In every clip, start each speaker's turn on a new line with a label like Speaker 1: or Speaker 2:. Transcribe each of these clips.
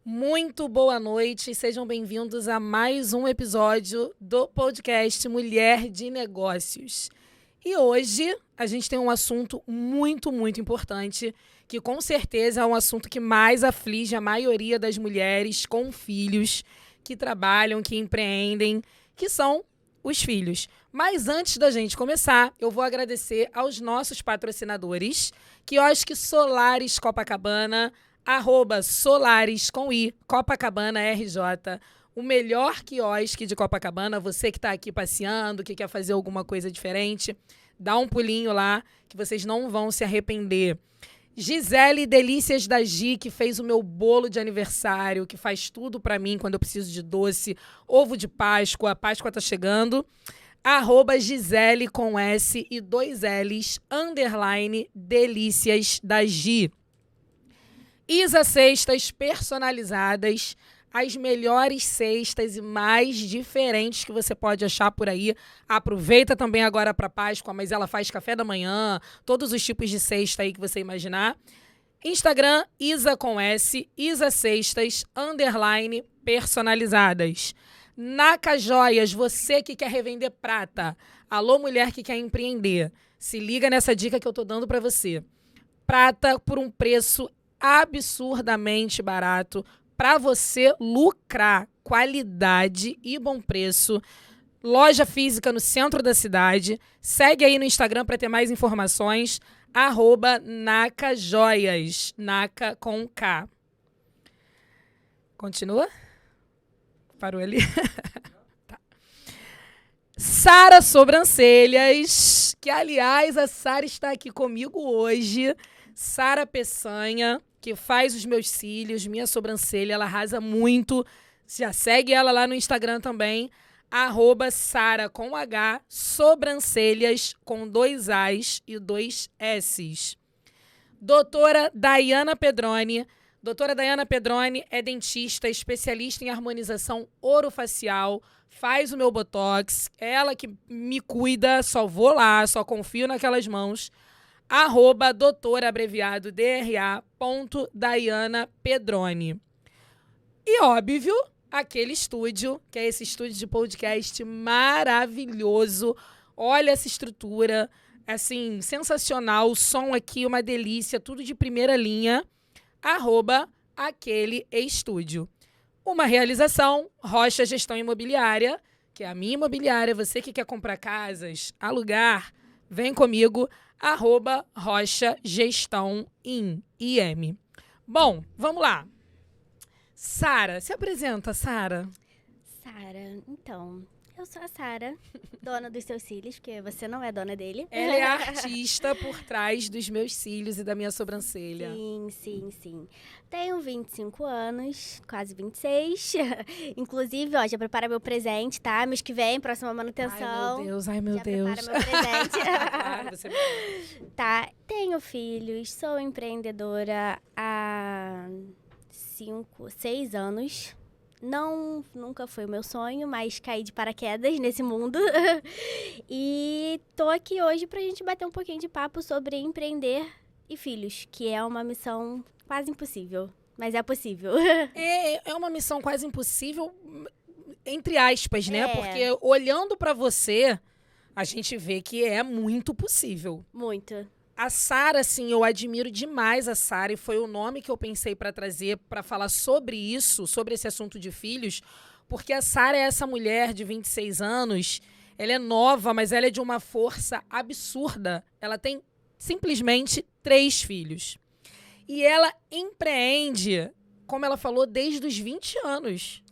Speaker 1: Muito boa noite, sejam bem-vindos a mais um episódio do podcast Mulher de Negócios. E hoje a gente tem um assunto muito importante, que com certeza é um assunto que mais aflige a maioria das mulheres com filhos, que trabalham, que empreendem, que são os filhos. Mas antes da gente começar, eu vou agradecer aos nossos patrocinadores, Quiosque Solares Copacabana, @Solares com I, Copacabana RJ, o melhor quiosque de Copacabana. Você que está aqui passeando, que quer fazer alguma coisa diferente, dá um pulinho lá, que vocês não vão se arrepender. Gisele Delícias da Gi, que fez o meu bolo de aniversário, que faz tudo para mim quando eu preciso de doce, ovo de Páscoa, a Páscoa tá chegando. @Gisele com S e 2 L's, _ Delícias da Gi. Isa Cestas personalizadas, as melhores cestas e mais diferentes que você pode achar por aí. Aproveita também agora para Páscoa, mas ela faz café da manhã, todos os tipos de cesta aí que você imaginar. Instagram, Isa com S, Isa Cestas, _ personalizadas. Naca Joias, você que quer revender prata. Alô, mulher que quer empreender. Se liga nessa dica que eu tô dando para você. Prata por um preço absurdamente barato para você lucrar. Qualidade e bom preço. Loja física no centro da cidade. Segue aí no Instagram para ter mais informações. @NacaJoias. Naca com K. Continua? Parou ali? Tá. Sara Sobrancelhas, que aliás a Sara está aqui comigo hoje. Sara Peçanha, que faz os meus cílios, minha sobrancelha, ela arrasa muito. Já segue ela lá no Instagram também, @Sara com H, sobrancelhas com 2 A's e 2 S's. Doutora Daiana Pedroni. Doutora Daiana Pedroni é dentista, especialista em harmonização orofacial, faz o meu botox, ela que me cuida, só vou lá, só confio naquelas mãos. @doutora, abreviado DRA, Daiana Pedroni. E óbvio, aquele estúdio, que é esse estúdio de podcast maravilhoso. Olha essa estrutura, assim, sensacional, o som aqui, uma delícia, tudo de primeira linha. @aquele estúdio. Uma realização, Rocha Gestão Imobiliária, que é a minha imobiliária. Você que quer comprar casas, alugar, vem comigo, @Rocha Gestão IM. Bom, vamos lá. Sara, se apresenta, Sara.
Speaker 2: Sara, então, eu sou a Sara, dona dos seus cílios, porque você não é dona dele.
Speaker 1: Ela é a artista por trás dos meus cílios e da minha sobrancelha.
Speaker 2: Sim. Tenho 25 anos, quase 26. Inclusive, ó, já prepara meu presente, tá? Mês que vem, próxima manutenção.
Speaker 1: Ai, meu Deus.
Speaker 2: Já prepara meu presente.
Speaker 1: Claro, você...
Speaker 2: Tá, tenho filhos, sou empreendedora há 6 anos. Nunca foi o meu sonho, mas caí de paraquedas nesse mundo. E tô aqui hoje pra gente bater um pouquinho de papo sobre empreender e filhos, que é uma missão quase impossível, mas é possível.
Speaker 1: É uma missão quase impossível, entre aspas, né?
Speaker 2: É.
Speaker 1: Porque olhando pra você, a gente vê que é muito possível.
Speaker 2: Muito.
Speaker 1: A Sara, assim, eu admiro demais a Sara e foi o nome que eu pensei para trazer para falar sobre isso, sobre esse assunto de filhos, porque a Sara é essa mulher de 26 anos, ela é nova, mas ela é de uma força absurda. Ela tem simplesmente 3 filhos. E ela empreende, como ela falou, desde os 20 anos.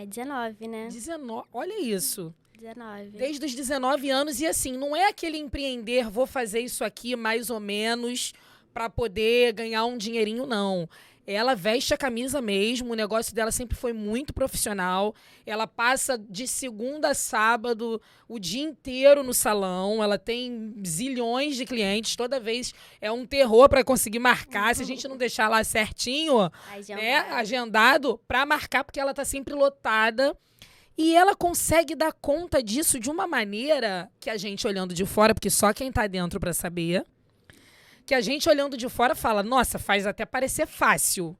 Speaker 2: 19, né?
Speaker 1: 19, olha isso.
Speaker 2: 19.
Speaker 1: Desde os 19 anos, e assim, não é aquele empreender, vou fazer isso aqui mais ou menos para poder ganhar um dinheirinho, não. Ela veste a camisa mesmo, o negócio dela sempre foi muito profissional. Ela passa de segunda a sábado o dia inteiro no salão. Ela tem zilhões de clientes, toda vez é um terror para conseguir marcar. Se a gente não deixar lá certinho, agendado para marcar, porque ela tá sempre lotada. E ela consegue dar conta disso de uma maneira que a gente olhando de fora, porque só quem tá dentro para saber, que a gente olhando de fora fala, nossa, faz até parecer fácil.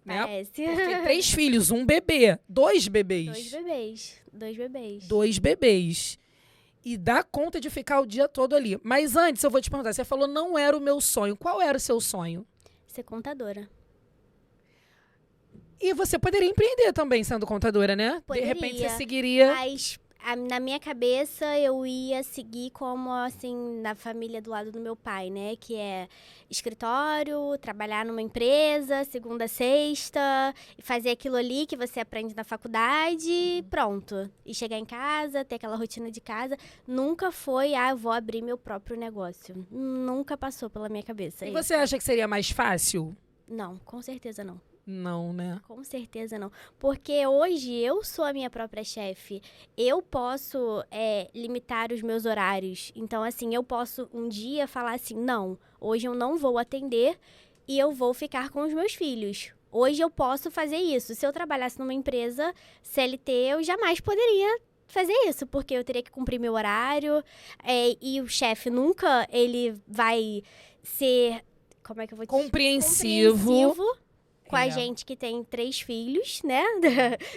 Speaker 1: né?
Speaker 2: Parece.
Speaker 1: Porque 3 filhos, um bebê, 2 bebês.
Speaker 2: 2 bebês. 2 bebês.
Speaker 1: 2 bebês. E dá conta de ficar o dia todo ali. Mas antes, eu vou te perguntar, você falou não era o meu sonho. Qual era o seu sonho?
Speaker 2: Ser contadora.
Speaker 1: E você poderia empreender também sendo contadora, né?
Speaker 2: Poderia.
Speaker 1: De repente você seguiria...
Speaker 2: Mas na minha cabeça eu ia seguir como, assim, na família do lado do meu pai, né? Que é escritório, trabalhar numa empresa, segunda a sexta, e fazer aquilo ali que você aprende na faculdade, pronto. E chegar em casa, ter aquela rotina de casa. Nunca foi, eu vou abrir meu próprio negócio. Nunca passou pela minha cabeça.
Speaker 1: E você acha que seria mais fácil?
Speaker 2: Não, com certeza não.
Speaker 1: Não, né?
Speaker 2: Com certeza não. Porque hoje eu sou a minha própria chefe. Eu posso limitar os meus horários. Então, assim, eu posso um dia falar assim, não, hoje eu não vou atender e eu vou ficar com os meus filhos. Hoje eu posso fazer isso. Se eu trabalhasse numa empresa CLT, eu jamais poderia fazer isso, porque eu teria que cumprir meu horário e o chefe nunca, ele vai ser, como é que eu vou dizer?
Speaker 1: Compreensivo.
Speaker 2: Com a gente que tem 3 filhos, né?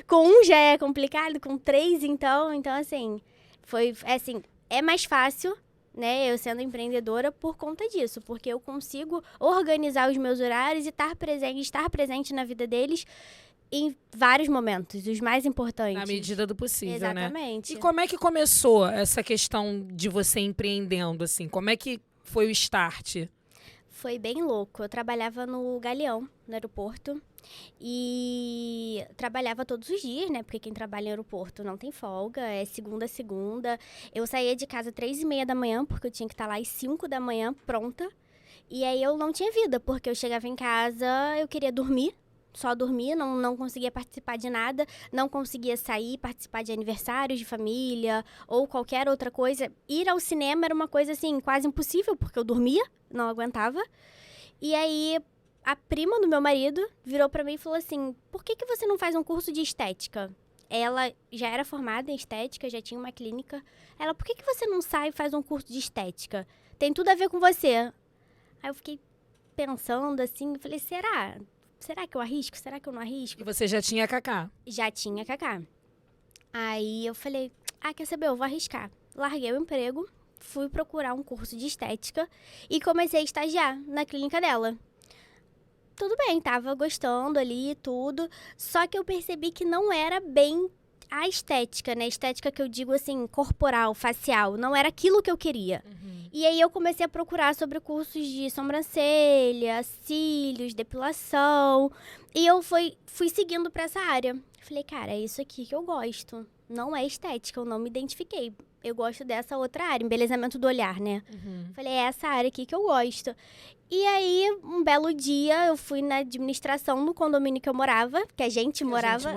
Speaker 2: Com um já é complicado, com 3, então, assim, é mais fácil, né? Eu sendo empreendedora por conta disso, porque eu consigo organizar os meus horários e estar presente na vida deles em vários momentos, os mais importantes.
Speaker 1: Na medida do possível,
Speaker 2: Exatamente.
Speaker 1: né? E como é que começou essa questão de você empreendendo, assim? Como é que foi o start?
Speaker 2: Foi bem louco. Eu trabalhava no Galeão, no aeroporto. E trabalhava todos os dias, né? Porque quem trabalha em aeroporto não tem folga. É segunda a segunda. Eu saía de casa 3h30 da manhã, porque eu tinha que estar lá às 5 da manhã, pronta. E aí eu não tinha vida, porque eu chegava em casa, eu queria dormir. Só dormir, não conseguia participar de nada, não conseguia sair, participar de aniversários de família ou qualquer outra coisa. Ir ao cinema era uma coisa, assim, quase impossível, porque eu dormia, não aguentava. E aí, a prima do meu marido virou pra mim e falou assim, por que você não faz um curso de estética? Ela já era formada em estética, já tinha uma clínica. Ela, por que você não sai e faz um curso de estética? Tem tudo a ver com você. Aí eu fiquei pensando, assim, falei, será? Será que eu arrisco? Será que eu não arrisco?
Speaker 1: E você já tinha Cacá?
Speaker 2: Já tinha Cacá. Aí eu falei, quer saber? Eu vou arriscar. Larguei o emprego, fui procurar um curso de estética e comecei a estagiar na clínica dela. Tudo bem, tava gostando ali e tudo, só que eu percebi que não era bem a estética, né? Estética que eu digo assim, corporal, facial, não era aquilo que eu queria. E aí eu comecei a procurar sobre cursos de sobrancelha, cílios, depilação. E eu fui seguindo pra essa área. Falei, cara, é isso aqui que eu gosto. Não é estética, eu não me identifiquei. Eu gosto dessa outra área, embelezamento do olhar, né? Falei, é essa área aqui que eu gosto. E aí, um belo dia, eu fui na administração no condomínio que eu morava, que a gente morava.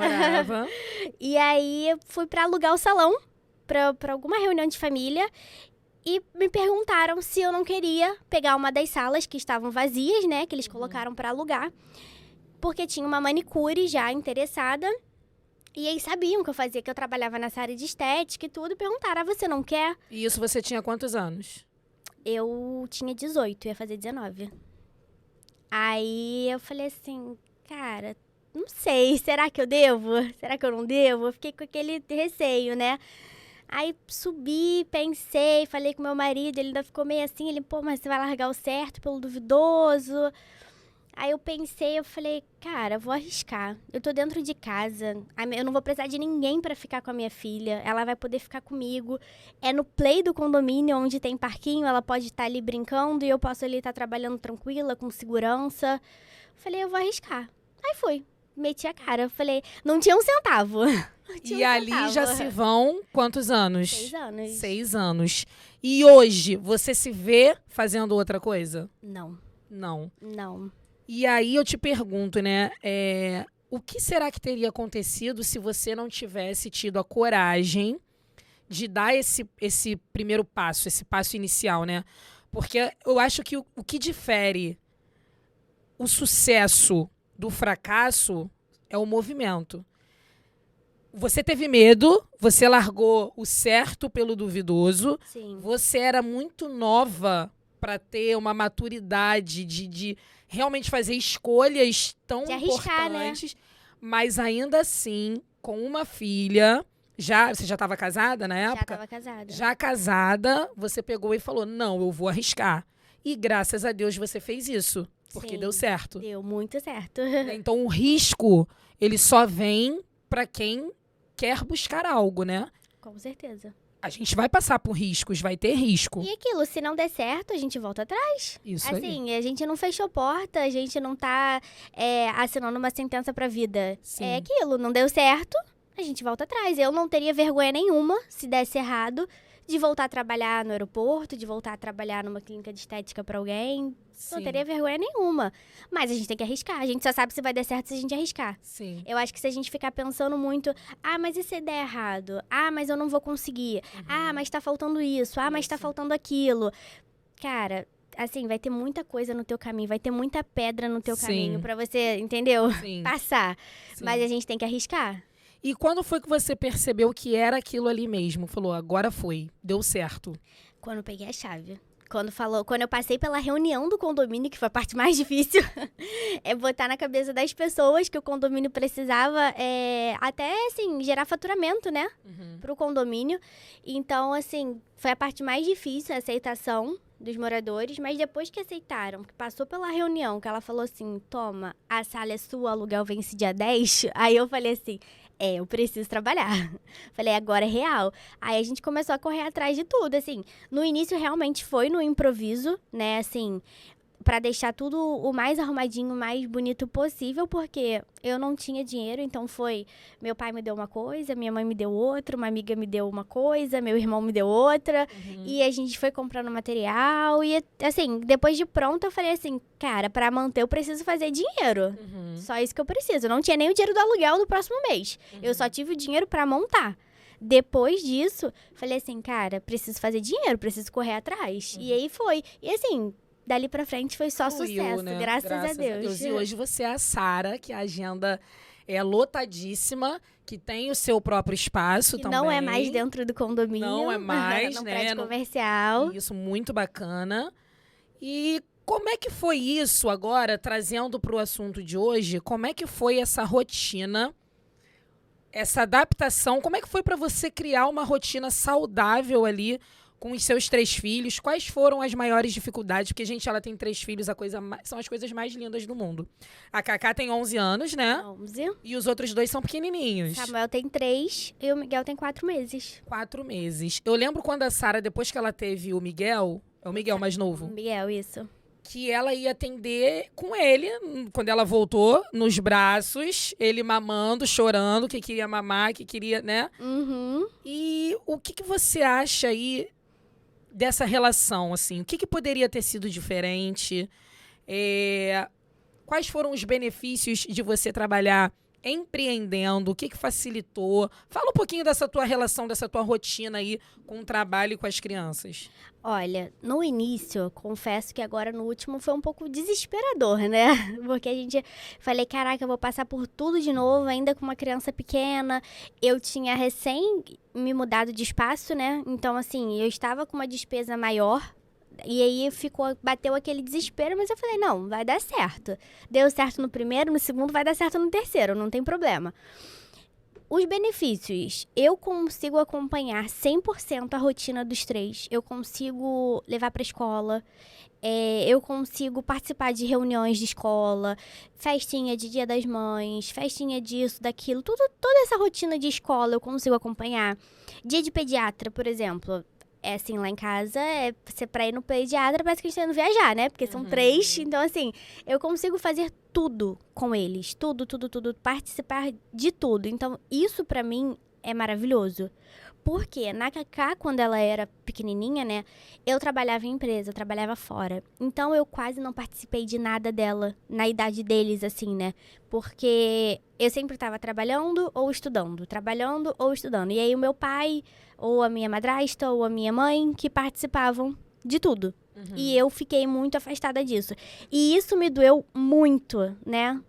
Speaker 2: E aí, fui pra alugar o salão pra alguma reunião de família. E me perguntaram se eu não queria pegar uma das salas que estavam vazias, né? Que eles colocaram pra alugar. Porque tinha uma manicure já interessada. E eles sabiam que eu fazia, que eu trabalhava nessa área de estética e tudo. E perguntaram, você não quer?
Speaker 1: E isso você tinha quantos anos?
Speaker 2: Eu tinha 18, ia fazer 19. Aí eu falei assim, cara, não sei, será que eu devo? Será que eu não devo? Eu fiquei com aquele receio, né? Aí subi, pensei, falei com meu marido, ele ainda ficou meio assim, ele, mas você vai largar o certo pelo duvidoso? Aí eu pensei, eu falei, cara, vou arriscar. Eu tô dentro de casa, eu não vou precisar de ninguém pra ficar com a minha filha, ela vai poder ficar comigo. É no play do condomínio, onde tem parquinho, ela pode estar ali brincando e eu posso ali estar trabalhando tranquila, com segurança. Falei, eu vou arriscar. Aí fui, meti a cara, falei, não tinha um centavo.
Speaker 1: E ali já se vão quantos anos?
Speaker 2: 6 anos.
Speaker 1: 6 anos. E hoje, você se vê fazendo outra coisa?
Speaker 2: Não.
Speaker 1: Não. E aí eu te pergunto, né? O que será que teria acontecido se você não tivesse tido a coragem de dar esse primeiro passo, esse passo inicial, né? Porque eu acho que o que difere o sucesso do fracasso é o movimento. Você teve medo, você largou o certo pelo duvidoso.
Speaker 2: Sim.
Speaker 1: Você era muito nova para ter uma maturidade de realmente fazer escolhas tão
Speaker 2: De arriscar,
Speaker 1: importantes, mas ainda assim, com uma filha, você já estava casada na época?
Speaker 2: Já estava casada.
Speaker 1: Já casada, você pegou e falou, não, eu vou arriscar. E graças a Deus você fez isso, porque
Speaker 2: Sim,
Speaker 1: deu certo.
Speaker 2: Deu muito certo.
Speaker 1: Então o risco, ele só vem para quem quer buscar algo, né?
Speaker 2: Com certeza.
Speaker 1: A gente vai passar por riscos, vai ter risco.
Speaker 2: E aquilo, se não der certo, a gente volta atrás.
Speaker 1: Isso aí.
Speaker 2: Assim, a gente não fechou porta, a gente não tá assinando uma sentença pra vida.
Speaker 1: Sim.
Speaker 2: É aquilo, não deu certo, a gente volta atrás. Eu não teria vergonha nenhuma, se desse errado, de voltar a trabalhar no aeroporto, de voltar a trabalhar numa clínica de estética pra alguém.
Speaker 1: Sim.
Speaker 2: Não teria vergonha nenhuma. Mas a gente tem que arriscar. A gente só sabe se vai dar certo se a gente arriscar.
Speaker 1: Sim.
Speaker 2: Eu acho que se a gente ficar pensando muito, mas e se der errado? Mas eu não vou conseguir. Mas tá faltando isso. Mas tá
Speaker 1: Isso.
Speaker 2: faltando aquilo. Cara, assim, vai ter muita coisa no teu caminho, vai ter muita pedra no teu
Speaker 1: Sim.
Speaker 2: caminho pra você, entendeu?
Speaker 1: Sim.
Speaker 2: Passar.
Speaker 1: Sim.
Speaker 2: Mas a gente tem que arriscar.
Speaker 1: E quando foi que você percebeu que era aquilo ali mesmo? Falou, agora foi, deu certo.
Speaker 2: Quando eu peguei a chave. Quando eu passei pela reunião do condomínio, que foi a parte mais difícil, é botar na cabeça das pessoas que o condomínio precisava até, assim, gerar faturamento, né? Pro condomínio. Então, assim, foi a parte mais difícil, a aceitação dos moradores. Mas depois que aceitaram, que passou pela reunião, que ela falou assim, toma, a sala é sua, o aluguel vence dia 10. Aí eu falei assim, eu preciso trabalhar. Falei, agora é real. Aí a gente começou a correr atrás de tudo, assim. No início, realmente, foi no improviso, né, assim, pra deixar tudo o mais arrumadinho, o mais bonito possível, porque eu não tinha dinheiro, então foi, meu pai me deu uma coisa, minha mãe me deu outra, uma amiga me deu uma coisa, meu irmão me deu outra, e a gente foi comprando material, e assim, depois de pronto eu falei assim, cara, pra manter eu preciso fazer dinheiro, só isso que eu preciso, eu não tinha nem o dinheiro do aluguel do próximo mês, eu só tive o dinheiro pra montar. Depois disso, falei assim, cara, preciso fazer dinheiro, preciso correr atrás, e aí foi, e assim, dali pra frente foi só sucesso,
Speaker 1: né?
Speaker 2: graças a Deus.
Speaker 1: E hoje você é a Sara, que a agenda é lotadíssima, que tem o seu próprio espaço
Speaker 2: Que
Speaker 1: também.
Speaker 2: não é mais dentro do condomínio.
Speaker 1: Não é mais,
Speaker 2: no
Speaker 1: né?
Speaker 2: prédio comercial.
Speaker 1: Isso, muito bacana. E como é que foi isso agora, trazendo para o assunto de hoje, como é que foi essa rotina, essa adaptação, como é que foi para você criar uma rotina saudável ali com os seus 3 filhos? Quais foram as maiores dificuldades? Porque, gente, ela tem 3 filhos, são as coisas mais lindas do mundo. A Cacá tem 11 anos, né?
Speaker 2: 11.
Speaker 1: E os outros 2 são pequenininhos.
Speaker 2: Samuel tem 3 e o Miguel tem 4 meses.
Speaker 1: 4 meses. Eu lembro quando a Sara, depois que ela teve o Miguel, é o Miguel mais novo,
Speaker 2: Miguel, isso.
Speaker 1: que ela ia atender com ele, quando ela voltou, nos braços, ele mamando, chorando, que queria mamar, que queria, né? E o que você acha aí dessa relação, assim? O que poderia ter sido diferente? Quais foram os benefícios de você trabalhar empreendendo? O que facilitou? Fala um pouquinho dessa tua relação, dessa tua rotina aí com o trabalho e com as crianças.
Speaker 2: Olha, no início, confesso que agora no último foi um pouco desesperador, né? Porque a gente... Falei, caraca, eu vou passar por tudo de novo, ainda com uma criança pequena. Eu tinha recém me mudado de espaço, né? Então, assim, eu estava com uma despesa maior. E aí bateu aquele desespero, mas eu falei, não, vai dar certo. Deu certo no primeiro, no segundo, vai dar certo no terceiro, não tem problema. Os benefícios, eu consigo acompanhar 100% a rotina dos 3. Eu consigo levar para a escola, eu consigo participar de reuniões de escola, festinha de Dia das Mães, festinha disso, daquilo, toda essa rotina de escola eu consigo acompanhar. Dia de pediatra, por exemplo. Assim, lá em casa, pra ir no pediatra, parece que a gente tá indo viajar, né? Porque são 3, então assim, eu consigo fazer tudo com eles. Tudo, participar de tudo. Então, isso pra mim é maravilhoso. Porque na Cacá, quando ela era pequenininha, né? Eu trabalhava em empresa, eu trabalhava fora. Então, eu quase não participei de nada dela, na idade deles, assim, né? Porque eu sempre tava trabalhando ou estudando. E aí, o meu pai, ou a minha madrasta, ou a minha mãe, que participavam de tudo. E eu fiquei muito afastada disso. E isso me doeu muito, né?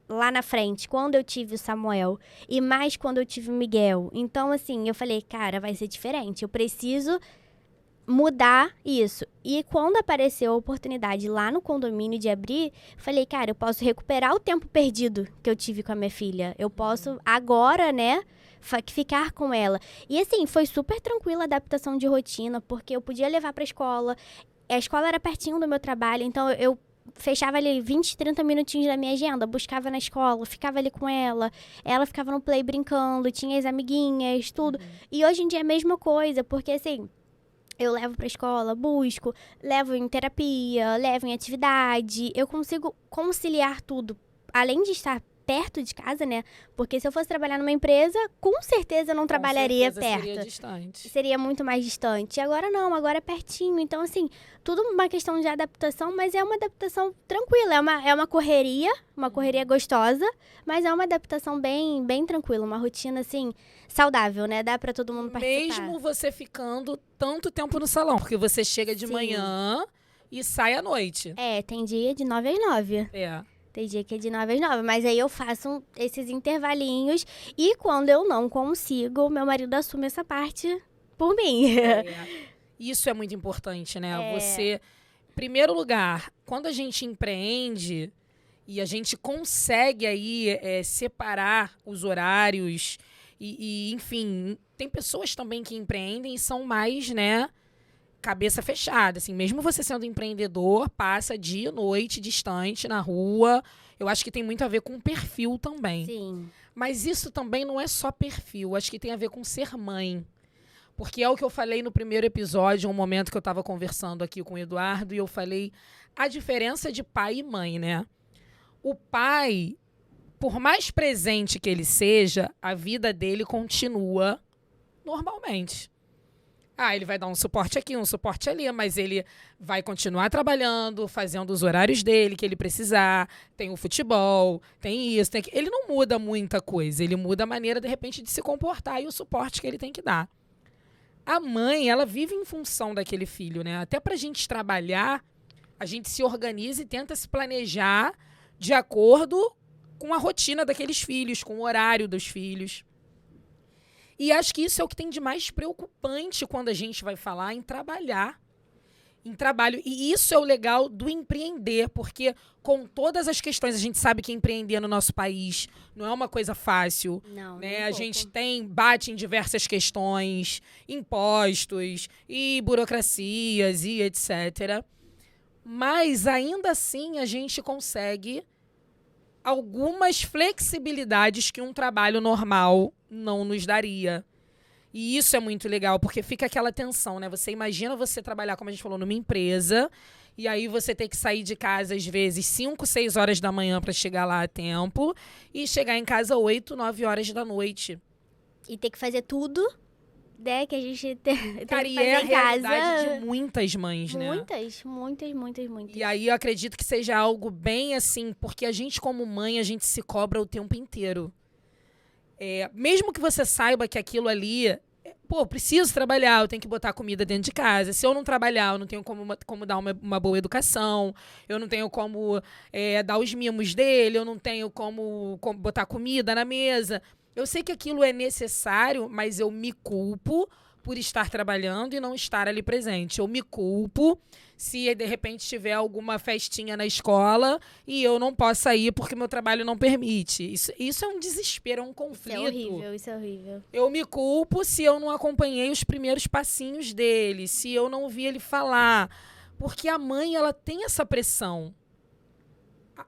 Speaker 2: Lá na frente, quando eu tive o Samuel e mais quando eu tive o Miguel. Então, assim, eu falei, cara, vai ser diferente. Eu preciso mudar isso. E quando apareceu a oportunidade lá no condomínio de abrir, falei, cara, eu posso recuperar o tempo perdido que eu tive com a minha filha. Eu posso agora, né, ficar com ela. E assim, foi super tranquila a adaptação de rotina, porque eu podia levar pra escola. A escola era pertinho do meu trabalho, então eu fechava ali 20, 30 minutinhos da minha agenda, buscava na escola, ficava ali com ela ficava no play brincando, tinha as amiguinhas, tudo. E hoje em dia é a mesma coisa, porque assim, eu levo pra escola, busco, levo em terapia, levo em atividade, eu consigo conciliar tudo, além de estar perto de casa, né? Porque se eu fosse trabalhar numa empresa, com certeza eu não trabalharia perto.
Speaker 1: Seria distante.
Speaker 2: Seria muito mais distante. E agora não, agora é pertinho. Então, assim, tudo uma questão de adaptação, mas é uma adaptação tranquila. É uma correria gostosa, mas é uma adaptação bem, bem tranquila. Uma rotina, assim, saudável, né? Dá pra todo mundo participar.
Speaker 1: Mesmo você ficando tanto tempo no salão, porque você chega de manhã e sai à noite.
Speaker 2: Tem dia de 9 às 9. Tem dia que é de 9 às 9, mas aí eu faço esses intervalinhos e quando eu não consigo, meu marido assume essa parte por mim.
Speaker 1: Isso é muito importante, né? Você, em primeiro lugar, quando a gente empreende e a gente consegue aí separar os horários e, enfim, tem pessoas também que empreendem e são mais, né, cabeça fechada, assim, mesmo você sendo empreendedor, passa dia e noite distante na rua. Eu acho que tem muito a ver com perfil também.
Speaker 2: Sim.
Speaker 1: Mas isso também não é só perfil, acho que tem a ver com ser mãe. Porque é o que eu falei no primeiro episódio, um momento que eu estava conversando aqui com o Eduardo, e eu falei a diferença de pai e mãe, né? O pai, por mais presente que ele seja, a vida dele continua normalmente. Ele vai dar um suporte aqui, um suporte ali, mas ele vai continuar trabalhando, fazendo os horários dele que ele precisar. Tem o futebol, tem isso, tem aquilo. Ele não muda muita coisa, ele muda a maneira, de repente, de se comportar e o suporte que ele tem que dar. A mãe, ela vive em função daquele filho, né? Até pra gente trabalhar, a gente se organiza e tenta se planejar de acordo com a rotina daqueles filhos, com o horário dos filhos. E acho que isso é o que tem de mais preocupante quando a gente vai falar em trabalhar, em trabalho. E isso é o legal do empreender, porque com todas as questões, a gente sabe que empreender no nosso país não é uma coisa fácil.
Speaker 2: Não,
Speaker 1: né? A gente bate em diversas questões, impostos e burocracias e etc. Mas ainda assim a gente consegue algumas flexibilidades que um trabalho normal não nos daria. E isso é muito legal, porque fica aquela tensão, né? Você imagina você trabalhar, como a gente falou, numa empresa, e aí você ter que sair de casa, às vezes, 5, 6 horas da manhã para chegar lá a tempo, e chegar em casa 8, 9 horas da noite.
Speaker 2: E ter que fazer tudo, né, que a gente tem que fazer em casa.
Speaker 1: É a realidade de muitas mães, né?
Speaker 2: Muitas.
Speaker 1: E aí eu acredito que seja algo bem assim, porque a gente como mãe, a gente se cobra o tempo inteiro. Mesmo que você saiba que aquilo ali, preciso trabalhar, eu tenho que botar comida dentro de casa. Se eu não trabalhar, eu não tenho como dar uma boa educação, eu não tenho como dar os mimos dele, eu não tenho como botar comida na mesa. Eu sei que aquilo é necessário, mas eu me culpo por estar trabalhando e não estar ali presente. Eu me culpo se, de repente, tiver alguma festinha na escola e eu não possa ir porque meu trabalho não permite. Isso é um desespero, é um conflito.
Speaker 2: Isso é horrível.
Speaker 1: Eu me culpo se eu não acompanhei os primeiros passinhos dele, se eu não vi ele falar. Porque a mãe, ela tem essa pressão.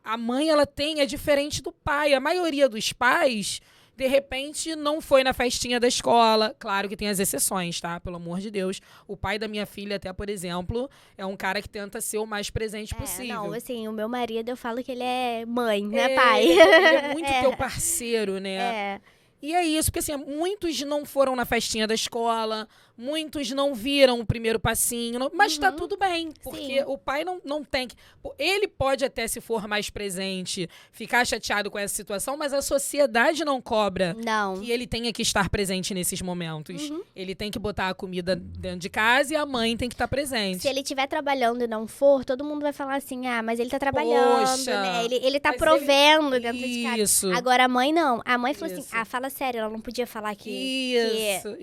Speaker 1: A mãe, ela é diferente do pai. A maioria dos pais, de repente, não foi na festinha da escola. Claro que tem as exceções, tá? Pelo amor de Deus. O pai da minha filha, até, por exemplo, é um cara que tenta ser o mais presente possível.
Speaker 2: Não, assim, o meu marido, eu falo que ele é mãe, não é pai.
Speaker 1: Ele é muito teu parceiro, né? E é isso, porque assim, muitos não foram na festinha da escola, muitos não viram o primeiro passinho, mas tá tudo bem, porque o pai não tem que... Ele pode até, se for mais presente, ficar chateado com essa situação, mas a sociedade não cobra que ele tenha que estar presente nesses momentos. Ele tem que botar a comida dentro de casa e a mãe tem que estar presente.
Speaker 2: Se ele estiver trabalhando e não for, todo mundo vai falar assim, mas ele tá trabalhando, né? Ele tá provendo dentro de casa.
Speaker 1: Isso.
Speaker 2: Agora a mãe não. A mãe falou assim, fala série, ela não podia falar que
Speaker 1: Isso.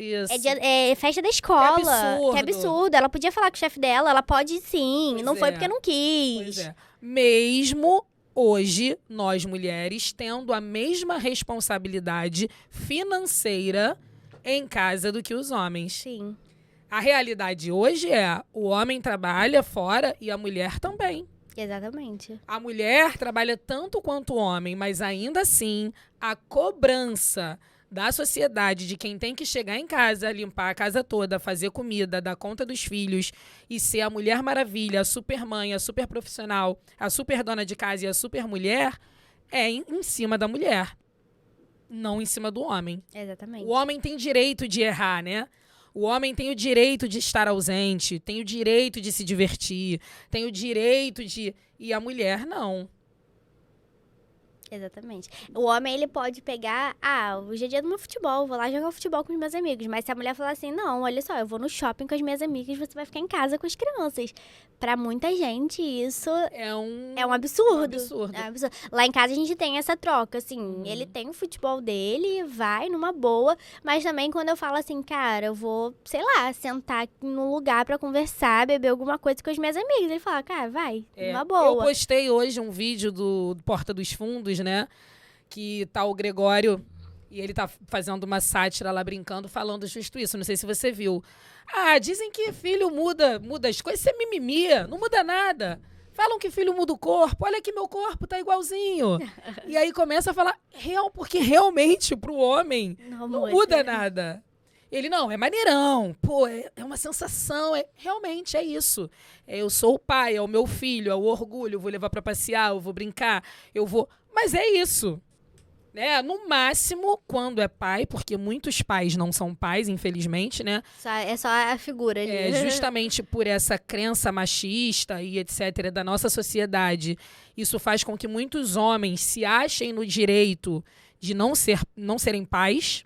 Speaker 2: é festa da escola.
Speaker 1: Que absurdo.
Speaker 2: Que absurdo. Ela podia falar com o chefe dela, ela pode sim.
Speaker 1: Pois
Speaker 2: não foi
Speaker 1: é.
Speaker 2: porque não quis.
Speaker 1: Pois é. Mesmo hoje, nós mulheres tendo a mesma responsabilidade financeira em casa do que os homens.
Speaker 2: Sim.
Speaker 1: A realidade hoje é o homem trabalha fora e a mulher também.
Speaker 2: Exatamente.
Speaker 1: A mulher trabalha tanto quanto o homem, mas ainda assim a cobrança da sociedade de quem tem que chegar em casa, limpar a casa toda, fazer comida, dar conta dos filhos e ser a Mulher Maravilha, a super mãe, a super profissional, a super dona de casa e a super mulher é em cima da mulher, não em cima do homem.
Speaker 2: Exatamente.
Speaker 1: O homem tem direito de errar, né? O homem tem o direito de estar ausente, tem o direito de se divertir, tem o direito de... E a mulher, não.
Speaker 2: Exatamente. O homem, ele pode pegar, hoje é dia do meu futebol, vou lá jogar futebol com os meus amigos. Mas se a mulher falar assim, não, olha só, eu vou no shopping com as minhas amigas, você vai ficar em casa com as crianças. Pra muita gente, isso
Speaker 1: É um
Speaker 2: absurdo.
Speaker 1: absurdo.
Speaker 2: É um absurdo. Lá em casa a gente tem essa troca, assim, ele tem o futebol dele, vai numa boa, mas também quando eu falo assim, cara, eu vou, sei lá, sentar num lugar pra conversar, beber alguma coisa com as minhas amigas, ele fala, cara, vai, numa boa.
Speaker 1: Eu postei hoje um vídeo do Porta dos Fundos, né? Que tá o Gregório e ele tá fazendo uma sátira lá, brincando, falando justo isso. Não sei se você viu. Dizem que filho muda as coisas. Isso é mimimi, não muda nada. Falam que filho muda o corpo. Olha que meu corpo tá igualzinho. E aí começa a falar, porque realmente pro homem não muda nada. Ele, não, é maneirão. Pô, é uma sensação. Realmente é isso. Eu sou o pai, é o meu filho, é o orgulho. Eu vou levar pra passear, eu vou brincar, eu vou... Mas é isso. Né? No máximo, quando é pai, porque muitos pais não são pais, infelizmente, né?
Speaker 2: É só a figura ali.
Speaker 1: Justamente por essa crença machista e etc. da nossa sociedade, isso faz com que muitos homens se achem no direito de não serem pais.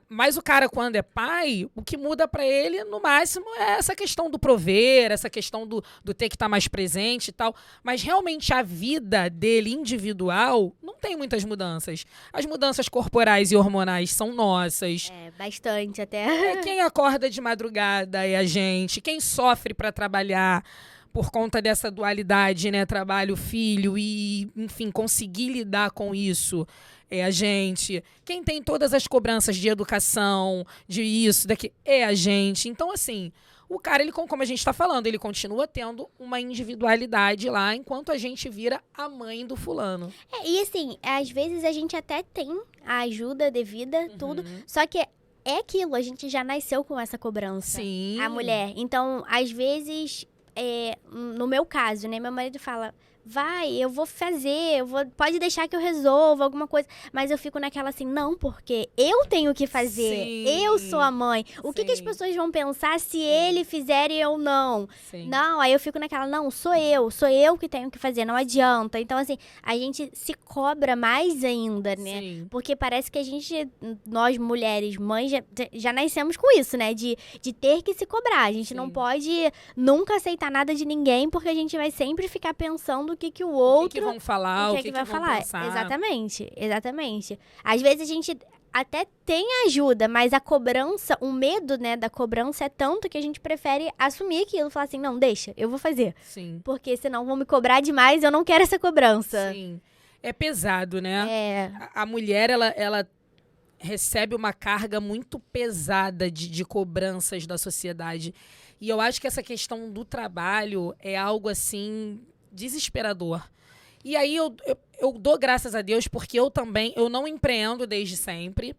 Speaker 1: Mas o cara, quando é pai, o que muda pra ele, no máximo, é essa questão do prover, essa questão do ter que estar mais presente e tal. Mas realmente a vida dele individual não tem muitas mudanças. As mudanças corporais e hormonais são nossas.
Speaker 2: Bastante até.
Speaker 1: Quem acorda de madrugada é a gente. Quem sofre pra trabalhar por conta dessa dualidade, né? Trabalho, filho e, enfim, conseguir lidar com isso é a gente. Quem tem todas as cobranças de educação, de isso, daqui, é a gente. Então, assim, o cara, ele, como a gente está falando, ele continua tendo uma individualidade lá, enquanto a gente vira a mãe do fulano.
Speaker 2: E assim, às vezes a gente até tem a ajuda devida, tudo, só que é aquilo, a gente já nasceu com essa cobrança.
Speaker 1: Sim.
Speaker 2: A mulher. Então, às vezes, no meu caso, né, meu marido fala... Vai, eu vou fazer, pode deixar que eu resolva alguma coisa. Mas eu fico naquela assim, não, porque eu tenho que fazer.
Speaker 1: Sim.
Speaker 2: Eu sou a mãe. O que as pessoas vão pensar se ele fizer e eu não?
Speaker 1: Sim.
Speaker 2: Não, aí eu fico naquela, não, sou eu que tenho que fazer, não adianta. Então, assim, a gente se cobra mais ainda, né?
Speaker 1: Sim.
Speaker 2: Porque parece que nós mulheres, mães, já nascemos com isso, né? De ter que se cobrar. A gente não pode nunca aceitar nada de ninguém, porque a gente vai sempre ficar pensando o que o outro...
Speaker 1: O que vão falar, o que
Speaker 2: vai
Speaker 1: vão
Speaker 2: falar.
Speaker 1: pensar.
Speaker 2: Exatamente. Às vezes a gente até tem ajuda, mas a cobrança, o medo, né, da cobrança é tanto que a gente prefere assumir aquilo. Falar assim, não, deixa, eu vou fazer.
Speaker 1: Sim.
Speaker 2: Porque senão vão me cobrar demais, eu não quero essa cobrança.
Speaker 1: Sim. É pesado, né? A mulher, ela recebe uma carga muito pesada de cobranças da sociedade. E eu acho que essa questão do trabalho é algo, assim, desesperador. E aí eu dou graças a Deus porque eu não empreendo desde sempre,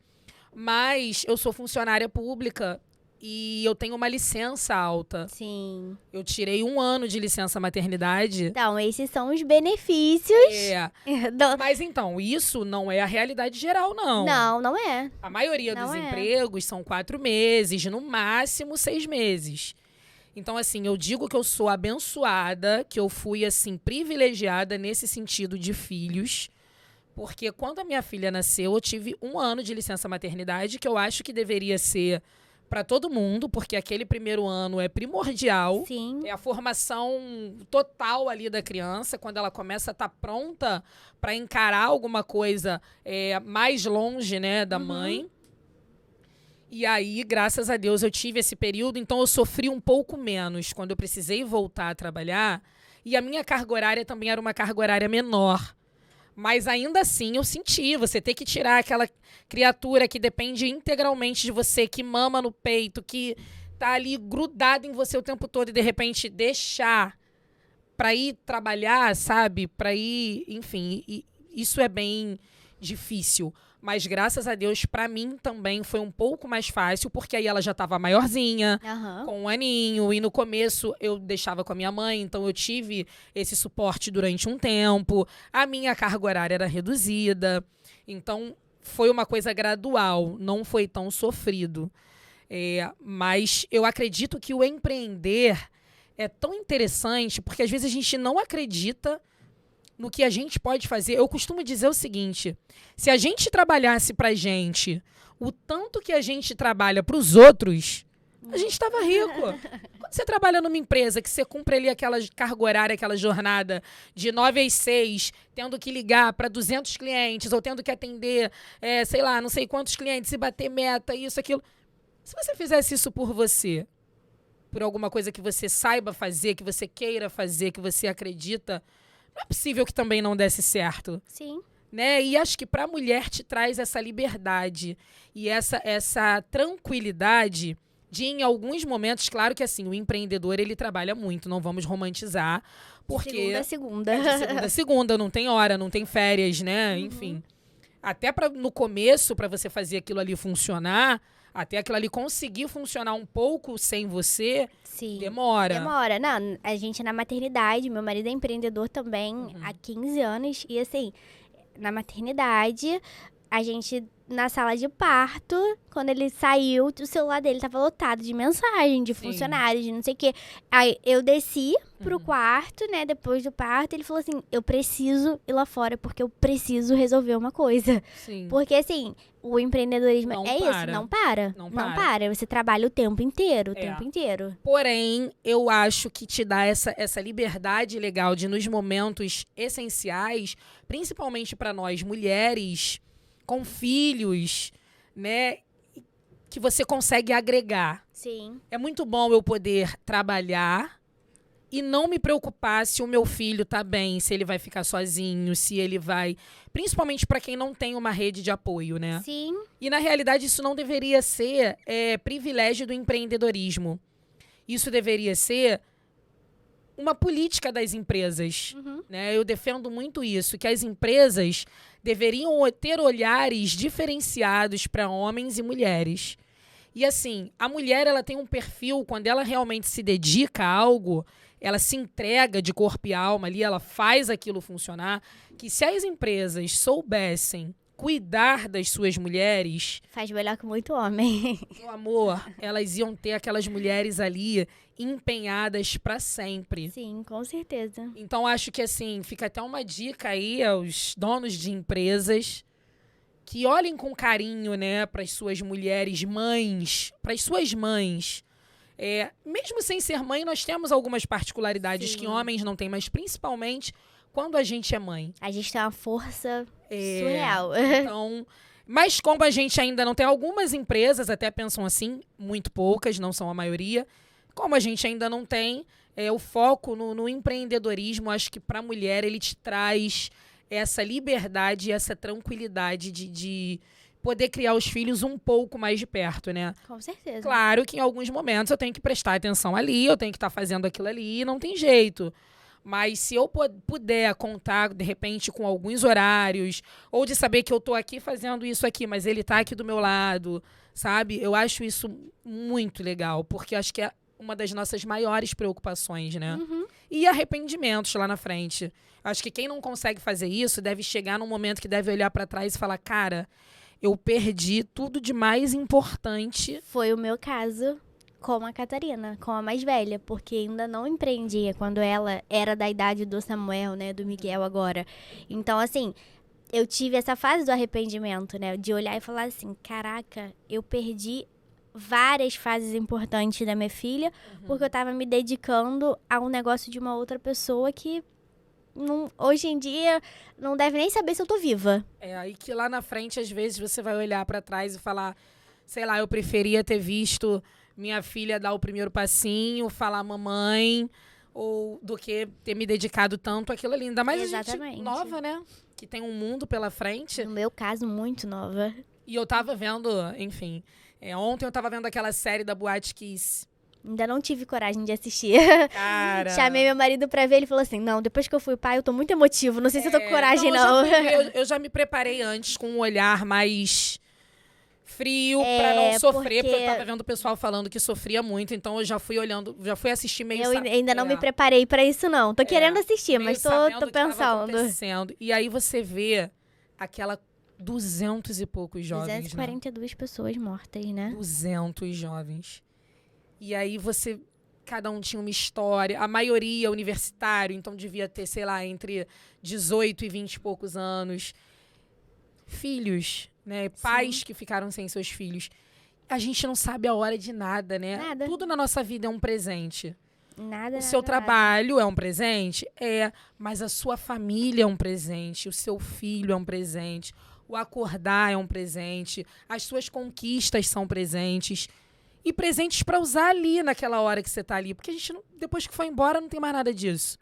Speaker 1: mas eu sou funcionária pública e eu tenho uma licença alta.
Speaker 2: Sim.
Speaker 1: Eu tirei 1 ano de licença maternidade.
Speaker 2: Então, esses são os benefícios.
Speaker 1: Mas então, isso não é a realidade geral, não.
Speaker 2: Não é.
Speaker 1: A maioria dos empregos são 4 meses, no máximo 6 meses. Então, assim, eu digo que eu sou abençoada, que eu fui, assim, privilegiada nesse sentido de filhos, porque quando a minha filha nasceu, eu tive 1 ano de licença maternidade, que eu acho que deveria ser para todo mundo, porque aquele primeiro ano é primordial.
Speaker 2: Sim.
Speaker 1: É a formação total ali da criança, quando ela começa a estar pronta para encarar alguma coisa mais longe, né, da mãe. E aí, graças a Deus, eu tive esse período, então eu sofri um pouco menos quando eu precisei voltar a trabalhar. E a minha carga horária também era uma carga horária menor. Mas ainda assim eu senti, você ter que tirar aquela criatura que depende integralmente de você, que mama no peito, que tá ali grudada em você o tempo todo e de repente deixar pra ir trabalhar, sabe? Pra ir, enfim, isso é bem difícil. Mas graças a Deus, pra mim também foi um pouco mais fácil, porque aí ela já tava maiorzinha, com 1 aninho, e no começo eu deixava com a minha mãe, então eu tive esse suporte durante um tempo. A minha carga horária era reduzida, então foi uma coisa gradual, não foi tão sofrido. Mas eu acredito que o empreender é tão interessante, porque às vezes a gente não acredita no que a gente pode fazer. Eu costumo dizer o seguinte: se a gente trabalhasse pra gente o tanto que a gente trabalha pros outros, a gente estava rico. Quando você trabalha numa empresa que você cumpre ali aquela carga horária, aquela jornada de 9 às 6, tendo que ligar para 200 clientes ou tendo que atender, sei lá, não sei quantos clientes e bater meta, isso, aquilo. Se você fizesse isso por você, por alguma coisa que você saiba fazer, que você queira fazer, que você acredita, não é possível que também não desse certo.
Speaker 2: Sim.
Speaker 1: Né? E acho que para a mulher te traz essa liberdade e essa tranquilidade de, em alguns momentos, claro que assim, o empreendedor, ele trabalha muito, não vamos romantizar, porque...
Speaker 2: Segunda a segunda.
Speaker 1: É de segunda a segunda, não tem hora, não tem férias, né? Enfim. Até no começo, para você fazer aquilo ali funcionar, até aquilo ali conseguir funcionar um pouco sem você,
Speaker 2: Sim.
Speaker 1: demora.
Speaker 2: Demora. Não, a gente na maternidade, meu marido é empreendedor também há 15 anos. E assim, na maternidade, a gente, na sala de parto, quando ele saiu, o celular dele tava lotado de mensagem, de funcionários, de não sei o quê. Aí eu desci pro quarto, né, depois do parto, ele falou assim, eu preciso ir lá fora, porque eu preciso resolver uma coisa.
Speaker 1: Sim.
Speaker 2: Porque assim, o empreendedorismo
Speaker 1: Não
Speaker 2: é
Speaker 1: para.
Speaker 2: isso, não para.
Speaker 1: Não
Speaker 2: Não
Speaker 1: para.
Speaker 2: para. Você trabalha o tempo inteiro, o
Speaker 1: É.
Speaker 2: tempo inteiro.
Speaker 1: Porém, eu acho que te dá essa liberdade legal de, nos momentos essenciais, principalmente para nós mulheres, com filhos, né, que você consegue agregar.
Speaker 2: Sim.
Speaker 1: É muito bom eu poder trabalhar e não me preocupar se o meu filho tá bem, se ele vai ficar sozinho, se ele vai... Principalmente para quem não tem uma rede de apoio, né?
Speaker 2: Sim.
Speaker 1: E, na realidade, isso não deveria ser privilégio do empreendedorismo. Isso deveria ser uma política das empresas. Né? Eu defendo muito isso, que as empresas deveriam ter olhares diferenciados para homens e mulheres. E, assim, a mulher, ela tem um perfil, quando ela realmente se dedica a algo, ela se entrega de corpo e alma ali, ela faz aquilo funcionar, que se as empresas soubessem cuidar das suas mulheres...
Speaker 2: Faz melhor que muito homem.
Speaker 1: Meu amor, elas iam ter aquelas mulheres ali empenhadas para sempre.
Speaker 2: Sim, com certeza.
Speaker 1: Então, acho que, assim, fica até uma dica aí aos donos de empresas que olhem com carinho, né, para as suas mulheres mães, para as suas mães. Mesmo sem ser mãe, nós temos algumas particularidades que homens não têm, mas principalmente quando a gente é mãe.
Speaker 2: A gente tem uma força surreal.
Speaker 1: Então, mas como a gente ainda não tem, algumas empresas até pensam assim, muito poucas, não são a maioria. Como a gente ainda não tem, o foco no empreendedorismo, acho que para a mulher ele te traz essa liberdade e essa tranquilidade de poder criar os filhos um pouco mais de perto, né?
Speaker 2: Com certeza.
Speaker 1: Claro que em alguns momentos eu tenho que prestar atenção ali, eu tenho que estar fazendo aquilo ali, não tem jeito. Mas se eu puder contar, de repente, com alguns horários, ou de saber que eu tô aqui fazendo isso aqui, mas ele tá aqui do meu lado, sabe? Eu acho isso muito legal, porque acho que é uma das nossas maiores preocupações, né? E arrependimentos lá na frente. Acho que quem não consegue fazer isso deve chegar num momento que deve olhar para trás e falar, cara, eu perdi tudo de mais importante.
Speaker 2: Foi o meu caso com a Catarina, com a mais velha, porque ainda não empreendia quando ela era da idade do Samuel, né, do Miguel agora. Então, assim, eu tive essa fase do arrependimento, né, de olhar e falar assim, caraca, eu perdi várias fases importantes da minha filha, porque eu tava me dedicando a um negócio de uma outra pessoa que hoje em dia não deve nem saber se eu tô viva.
Speaker 1: É aí que lá na frente, às vezes, você vai olhar pra trás e falar, sei lá, eu preferia ter visto minha filha dar o primeiro passinho, falar mamãe, ou do que ter me dedicado tanto àquilo ali. Ainda mais a gente nova, né? Que tem um mundo pela frente.
Speaker 2: No meu caso, muito nova.
Speaker 1: E eu tava vendo, enfim, ontem eu tava vendo aquela série da Boate Kiss.
Speaker 2: Ainda não tive coragem de assistir.
Speaker 1: Cara...
Speaker 2: Chamei meu marido pra ver, ele falou assim, não, depois que eu fui pai, eu tô muito emotivo, não sei se eu tô com coragem, não.
Speaker 1: Eu já me preparei antes com um olhar mais frio pra não sofrer, porque eu tava vendo o pessoal falando que sofria muito, então eu já fui olhando, já fui assistir meio...
Speaker 2: Eu ainda não me preparei pra isso, não. Tô querendo assistir, mas tô pensando.
Speaker 1: E aí você vê aquela 200 e poucos jovens,
Speaker 2: 242 pessoas mortas, né?
Speaker 1: 200 jovens. E aí você... Cada um tinha uma história. A maioria universitário, então devia ter, sei lá, entre 18 e 20 e poucos anos. Filhos, né? Pais que ficaram sem seus filhos. A gente não sabe a hora de nada, né?
Speaker 2: Nada.
Speaker 1: Tudo na nossa vida é um presente.
Speaker 2: Nada.
Speaker 1: O seu trabalho é um presente? É. Mas a sua família é um presente. O seu filho é um presente. O acordar é um presente. As suas conquistas são presentes. E presentes para usar ali, naquela hora que você tá ali. Porque a gente, depois que foi embora, não tem mais nada disso.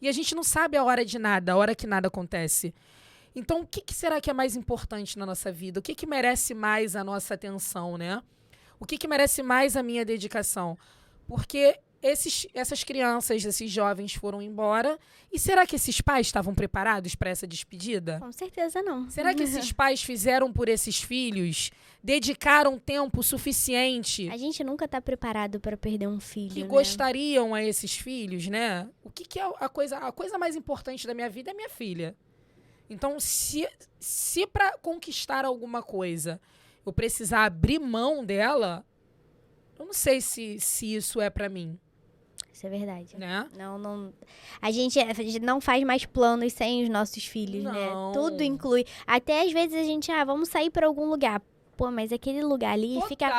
Speaker 1: E a gente não sabe a hora de nada, a hora que nada acontece. Então, o que será que é mais importante na nossa vida? O que merece mais a nossa atenção, né? O que merece mais a minha dedicação? Porque essas crianças, esses jovens foram embora. E será que esses pais estavam preparados para essa despedida?
Speaker 2: Com certeza não.
Speaker 1: Será que esses pais fizeram por esses filhos? Dedicaram tempo suficiente?
Speaker 2: A gente nunca tá preparado para perder um filho,
Speaker 1: que
Speaker 2: né?
Speaker 1: gostariam a esses filhos, né? O que é a coisa mais importante da minha vida é minha filha. Então, se para conquistar alguma coisa eu precisar abrir mão dela, eu não sei se isso é para mim.
Speaker 2: Isso é verdade.
Speaker 1: Né?
Speaker 2: Não. A gente não faz mais planos sem os nossos filhos,
Speaker 1: não.
Speaker 2: né? Tudo inclui. Até às vezes a gente, vamos sair para algum lugar. Pô, mas aquele lugar ali fica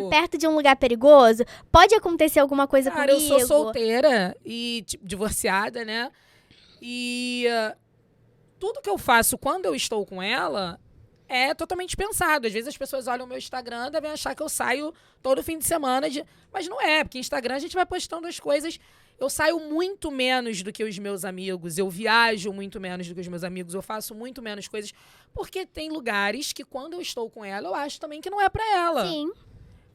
Speaker 2: perto de um lugar perigoso. Pode acontecer alguma coisa comigo.
Speaker 1: Eu sou solteira e divorciada, né? E tudo que eu faço quando eu estou com ela é totalmente pensado. Às vezes as pessoas olham o meu Instagram e devem achar que eu saio todo fim de semana. Mas não é, porque Instagram a gente vai postando as coisas. Eu saio muito menos do que os meus amigos. Eu viajo muito menos do que os meus amigos. Eu faço muito menos coisas. Porque tem lugares que quando eu estou com ela, eu acho também que não é pra ela.
Speaker 2: Sim.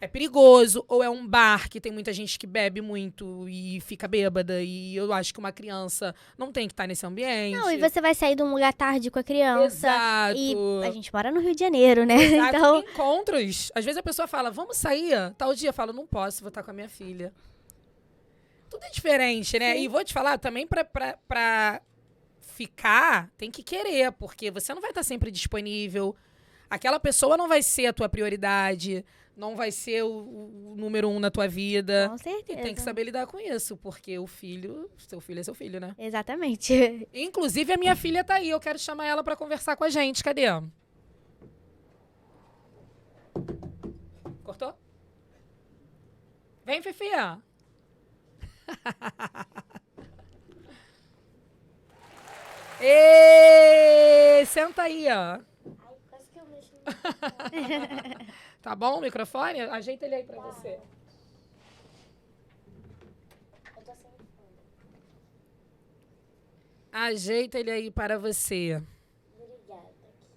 Speaker 1: É perigoso, ou é um bar que tem muita gente que bebe muito e fica bêbada, e eu acho que uma criança não tem que estar nesse ambiente.
Speaker 2: Não, e você vai sair de um lugar tarde com a criança.
Speaker 1: Exato.
Speaker 2: E a gente mora no Rio de Janeiro, né?
Speaker 1: Exato.
Speaker 2: Então...
Speaker 1: Encontros. Às vezes a pessoa fala, vamos sair? Tal dia eu falo, não posso, vou estar com a minha filha. Tudo é diferente, né?
Speaker 2: Sim.
Speaker 1: E vou te falar, também pra ficar, tem que querer, porque você não vai estar sempre disponível. Aquela pessoa não vai ser a tua prioridade, não vai ser o número 1 na tua vida.
Speaker 2: Com certeza.
Speaker 1: E tem que saber lidar com isso, porque seu filho é seu filho, né?
Speaker 2: Exatamente.
Speaker 1: Inclusive, a minha filha tá aí, eu quero chamar ela pra conversar com a gente. Cadê? Cortou? Vem, Fifi. Ê, senta aí, ó.
Speaker 2: Ai, quase que eu mexo.
Speaker 1: Tá bom o microfone? Ajeita ele aí pra você.
Speaker 2: Eu tô sem fone.
Speaker 1: Ajeita ele aí para você.
Speaker 2: Obrigada.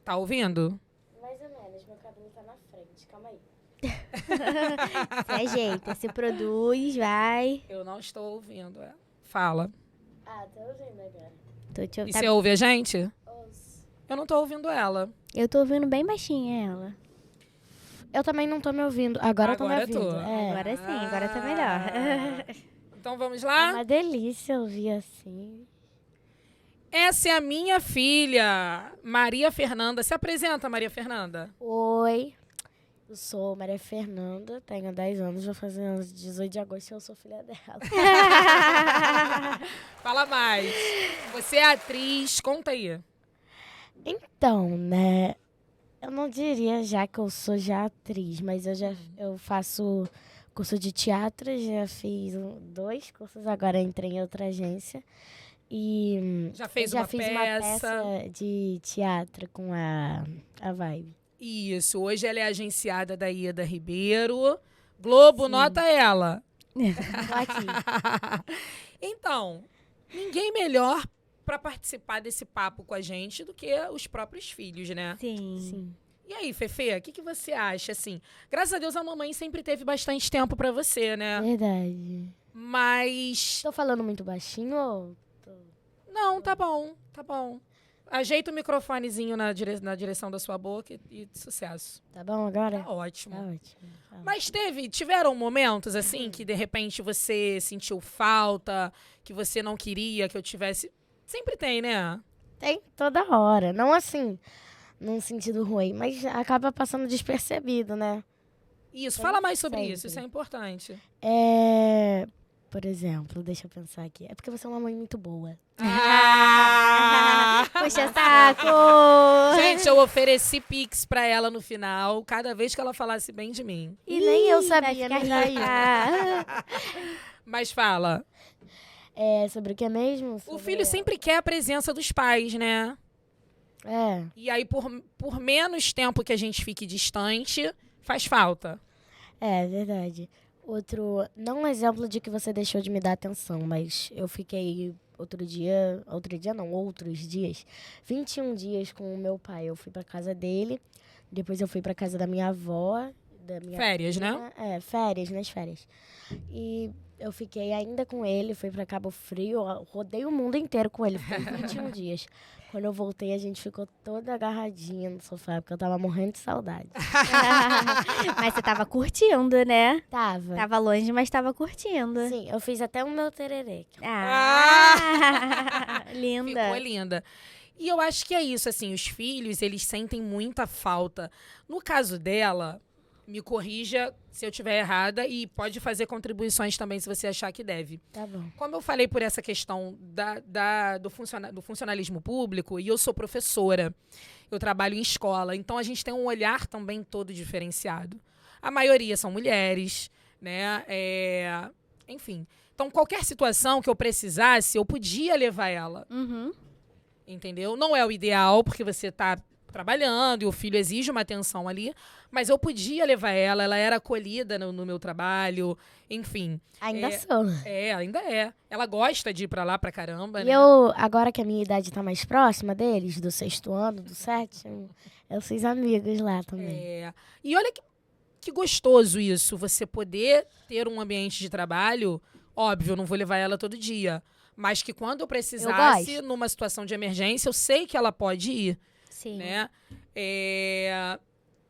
Speaker 1: Tá ouvindo?
Speaker 2: Mais ou menos, meu cabelo tá na frente. Calma aí. Se ajeita, se produz, vai.
Speaker 1: Eu não estou ouvindo. Fala.
Speaker 2: Tô ouvindo agora.
Speaker 1: E você ouve a gente?
Speaker 2: Ouço.
Speaker 1: Eu não tô ouvindo ela.
Speaker 2: Eu tô ouvindo bem baixinha ela.
Speaker 3: Eu também não tô me ouvindo. Agora eu tô me
Speaker 1: Agora
Speaker 3: ouvindo.
Speaker 1: tô.
Speaker 2: Agora sim, agora tá melhor.
Speaker 1: Então vamos
Speaker 3: É
Speaker 1: lá?
Speaker 3: uma delícia ouvir assim.
Speaker 1: Essa é a minha filha, Maria Fernanda. Se apresenta, Maria Fernanda.
Speaker 3: Oi, eu sou Maria Fernanda, tenho 10 anos, vou fazer anos 18 de agosto e eu sou filha dela.
Speaker 1: Fala mais. Você é atriz, conta aí.
Speaker 3: Então, né, Eu não diria já que eu sou já atriz, mas eu faço curso de teatro, já fiz 2 cursos, agora entrei em outra agência. E
Speaker 1: Já fez
Speaker 3: já
Speaker 1: uma
Speaker 3: fiz
Speaker 1: peça?
Speaker 3: uma peça de teatro com a Vibe.
Speaker 1: Isso, hoje ela é agenciada da Ieda Ribeiro. Globo,
Speaker 3: Sim.
Speaker 1: nota ela.
Speaker 3: Tô aqui.
Speaker 1: Então, ninguém melhor para participar desse papo com a gente do que os próprios filhos, né?
Speaker 2: Sim.
Speaker 3: Sim.
Speaker 1: E aí, Fefe, o que você acha, assim? Graças a Deus, a mamãe sempre teve bastante tempo para você, né?
Speaker 3: Verdade.
Speaker 1: Mas...
Speaker 3: Tô falando muito baixinho ou...
Speaker 1: Não, tá bom, tá bom. Ajeita o microfonezinho na direção da sua boca e sucesso.
Speaker 3: Tá bom agora?
Speaker 1: Tá ótimo.
Speaker 3: Tá ótimo. Tá.
Speaker 1: Mas tiveram momentos, assim, que de repente você sentiu falta, que você não queria que eu tivesse... Sempre tem, né?
Speaker 3: Tem toda hora. Não assim, num sentido ruim, mas acaba passando despercebido, né?
Speaker 1: Isso,
Speaker 3: Tem
Speaker 1: fala mais sobre
Speaker 3: sempre.
Speaker 1: isso é importante.
Speaker 3: Por exemplo, deixa eu pensar aqui. É porque você é uma mãe muito boa.
Speaker 1: Ah!
Speaker 2: Puxa saco!
Speaker 1: Gente, eu ofereci Pix pra ela no final, cada vez que ela falasse bem de mim.
Speaker 3: E nem eu
Speaker 2: Ih,
Speaker 3: sabia,
Speaker 2: vai
Speaker 3: né?
Speaker 2: ficar
Speaker 3: Daí.
Speaker 2: rica.
Speaker 1: Mas fala,
Speaker 3: Sobre o que mesmo?
Speaker 1: o
Speaker 3: Sobre-
Speaker 1: filho sempre quer a presença dos pais, né?
Speaker 3: É,
Speaker 1: E aí, por menos tempo que a gente fique distante, faz falta.
Speaker 3: verdade. Não um exemplo de que você deixou de me dar atenção, mas eu fiquei outros dias, 21 dias com o meu pai. Eu fui pra casa dele, depois eu fui pra casa da minha avó, da minha
Speaker 1: Férias, né?
Speaker 3: prima. Nas férias. E eu fiquei ainda com ele, fui pra Cabo Frio, eu rodei o mundo inteiro com ele, fiquei 21 dias. Quando eu voltei, a gente ficou toda agarradinha no sofá, porque eu tava morrendo de saudade.
Speaker 2: Mas você tava curtindo, né?
Speaker 3: Tava.
Speaker 2: Tava longe, mas tava curtindo.
Speaker 3: Sim, eu fiz até o meu tererê.
Speaker 2: Linda.
Speaker 1: Ficou linda. E eu acho que é isso, assim, os filhos, eles sentem muita falta. No caso dela, me corrija se eu estiver errada e pode fazer contribuições também se você achar que deve.
Speaker 3: Tá bom.
Speaker 1: Como eu falei por essa questão do funcionalismo público, e eu sou professora, eu trabalho em escola, então a gente tem um olhar também todo diferenciado. A maioria são mulheres, né? Enfim. Então, qualquer situação que eu precisasse, eu podia levar ela.
Speaker 2: Uhum.
Speaker 1: Entendeu? Não é o ideal, porque você está trabalhando e o filho exige uma atenção ali, mas eu podia levar ela era acolhida no meu trabalho, enfim.
Speaker 3: Ainda sou.
Speaker 1: Ainda é. Ela gosta de ir pra lá pra caramba,
Speaker 3: E
Speaker 1: né?
Speaker 3: agora que a minha idade tá mais próxima deles, do 6º ano, do 7º, eu fiz amigos lá também.
Speaker 1: E olha que gostoso isso, você poder ter um ambiente de trabalho, óbvio, eu não vou levar ela todo dia, mas que quando eu precisasse, numa situação de emergência, eu sei que ela pode ir.
Speaker 2: Sim.
Speaker 1: Né?